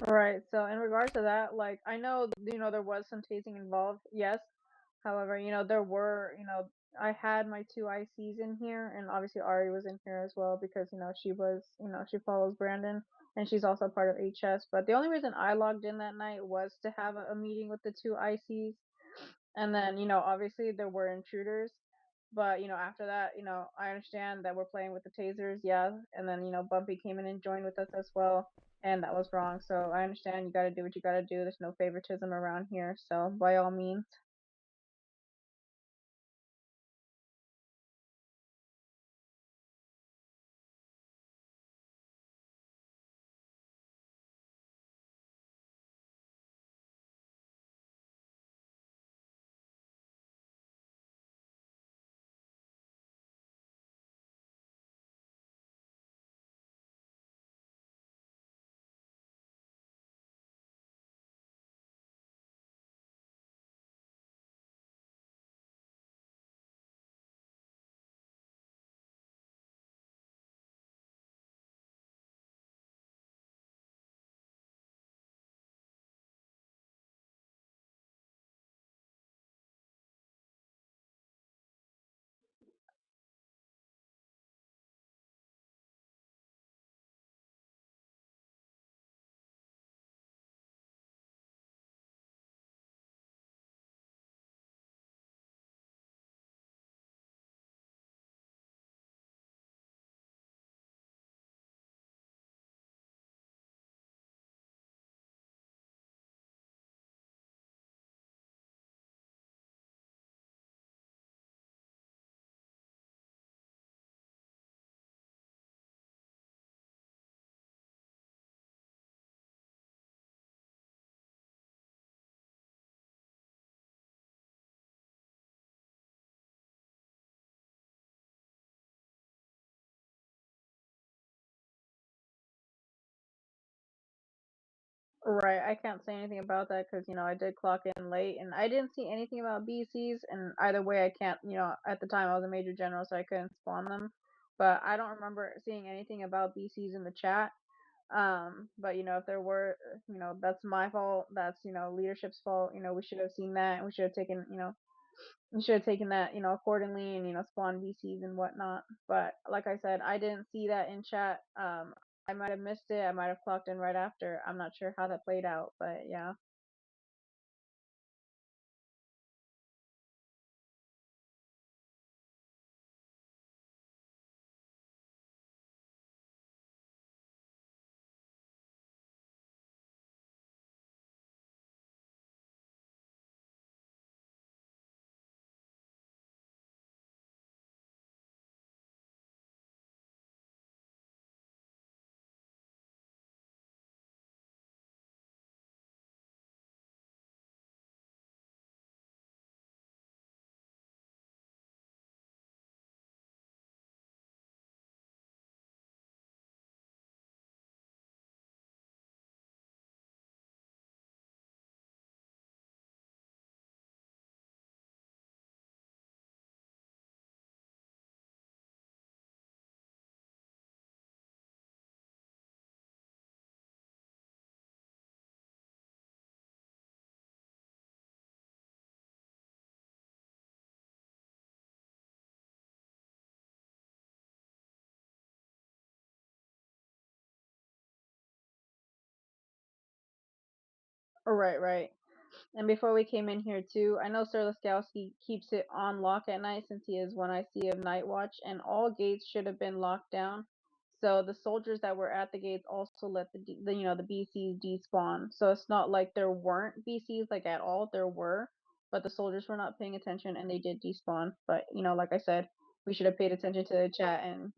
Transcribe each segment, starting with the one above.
Right. So in regards to that, like I know, there was some tasing involved. Yes. However, there were, I had my two ICs in here, and obviously Ari was in here as well because she was, she follows Brandon, and she's also part of HS. But the only reason I logged in that night was to have a meeting with the two ICs, and then obviously there were intruders. But after that, I understand that we're playing with the tasers, yeah, and then Bumpy came in and joined with us as well, and that was wrong. So I understand you got to do what you got to do. There's no favoritism around here, so by all means. Right, I can't say anything about that because I did clock in late and I didn't see anything about BCs. And either way, I can't. At the time I was a major general, so I couldn't spawn them. But I don't remember seeing anything about BCs in the chat. But if there were, that's my fault. That's leadership's fault. We should have seen that, and we should have taken, we should have taken that, accordingly, and spawned BCs and whatnot. But like I said, I didn't see that in chat. I might have missed it. I might have clocked in right after. I'm not sure how that played out, but yeah. Right, right. And before we came in here too, I know Sir Laskowski keeps it on lock at night since he is one IC of Night Watch, and all gates should have been locked down. So the soldiers that were at the gates also let the BCs despawn. So it's not like there weren't BCs like at all. There were, but the soldiers were not paying attention and they did despawn. But like I said, we should have paid attention to the chat and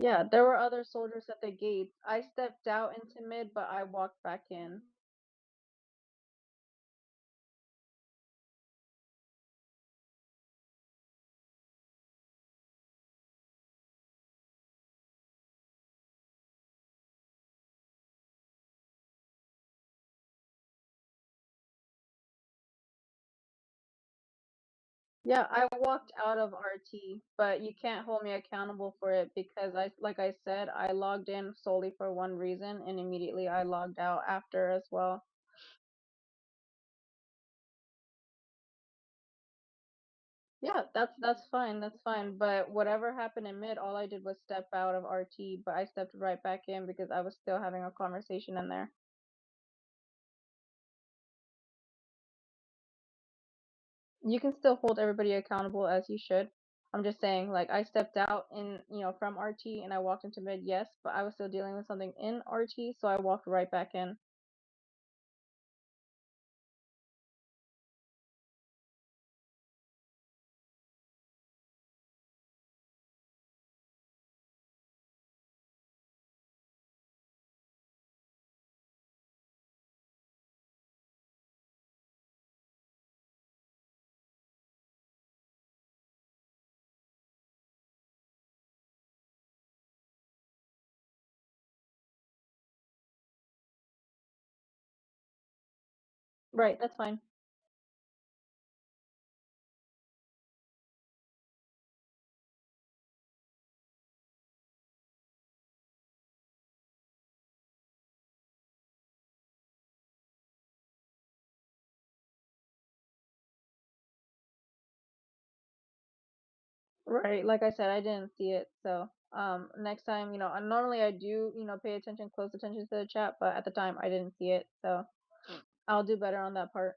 yeah, there were other soldiers at the gates. I stepped out into mid, but I walked back in. Yeah, I walked out of RT, but you can't hold me accountable for it because like I said, I logged in solely for one reason and immediately I logged out after as well. Yeah, that's fine, that's fine. But whatever happened in mid, all I did was step out of RT, but I stepped right back in because I was still having a conversation in there. You can still hold everybody accountable as you should. I'm just saying, like I stepped out in, from RT and I walked into mid, yes, but I was still dealing with something in RT, so I walked right back in. Right, that's fine. Right, like I said, I didn't see it, so next time, normally I do, pay attention, close attention to the chat, but at the time I didn't see it, so I'll do better on that part.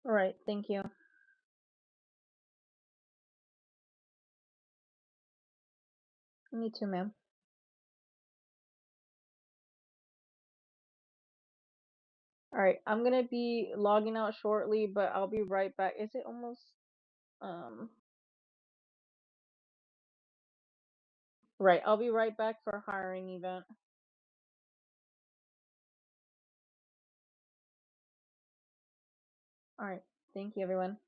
Right, thank you. Me too, ma'am. All right, I'm gonna be logging out shortly, but I'll be right back. Is it almost um right, I'll be right back for hiring event. All right, thank you everyone.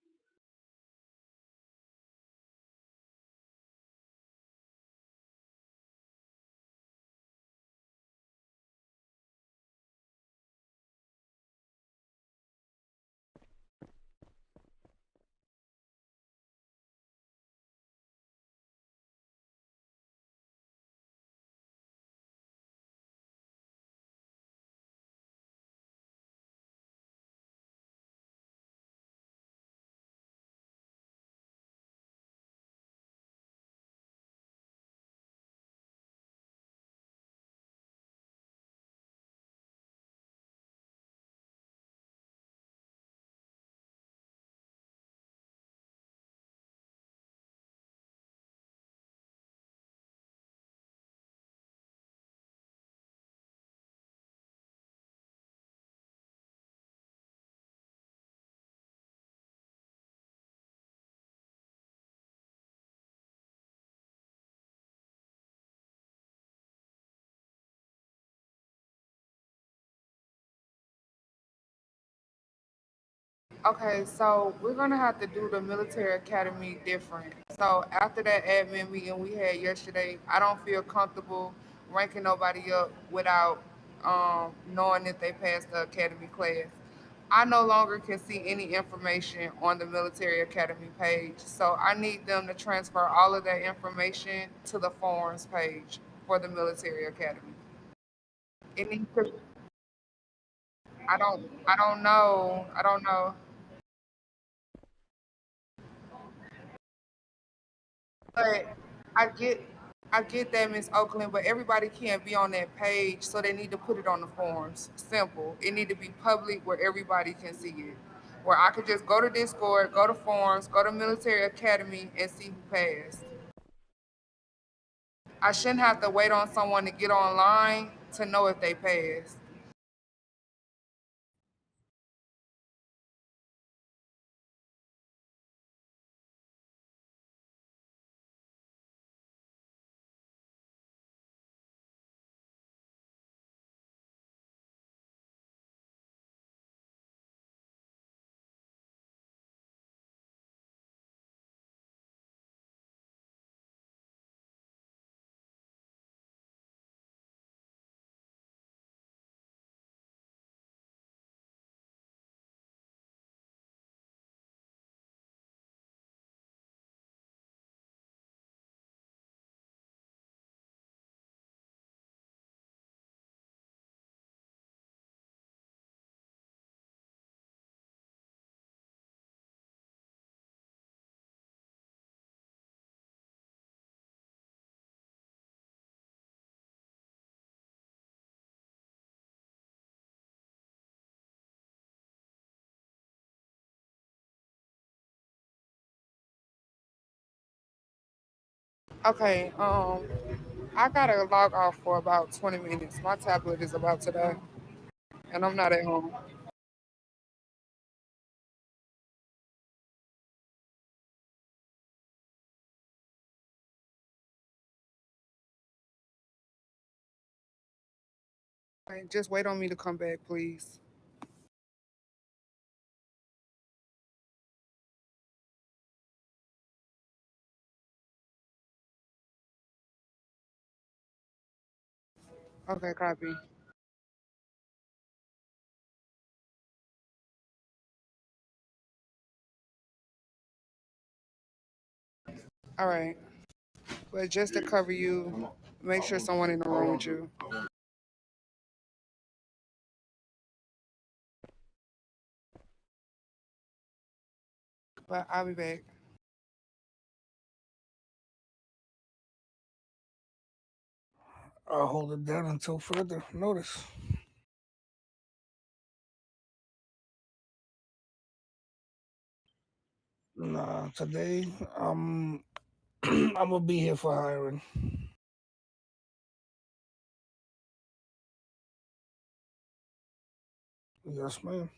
Okay, so we're gonna have to do the military academy different. So after that admin meeting we had yesterday, I don't feel comfortable ranking nobody up without knowing if they passed the academy class. I no longer can see any information on the military academy page, so I need them to transfer all of that information to the forums page for the military academy. It needs to. I don't know. I don't know. But I get I get that, Miss Oakland, but everybody can't be on that page, so they need to put it on the forums. Simple. It need to be public where everybody can see it. Where I could just go to Discord, go to forums, go to Military Academy, and see who passed. I shouldn't have to wait on someone to get online to know if they passed. Okay, I gotta log off for about 20 minutes. My tablet is about to die, and I'm not at home. Okay, just wait on me to come back, please. Okay, copy. All right, but just to cover you, make sure someone in the room with you. But I'll be back. I'll hold it down until further notice. Nah, today I'm gonna be here for hiring. Yes, ma'am.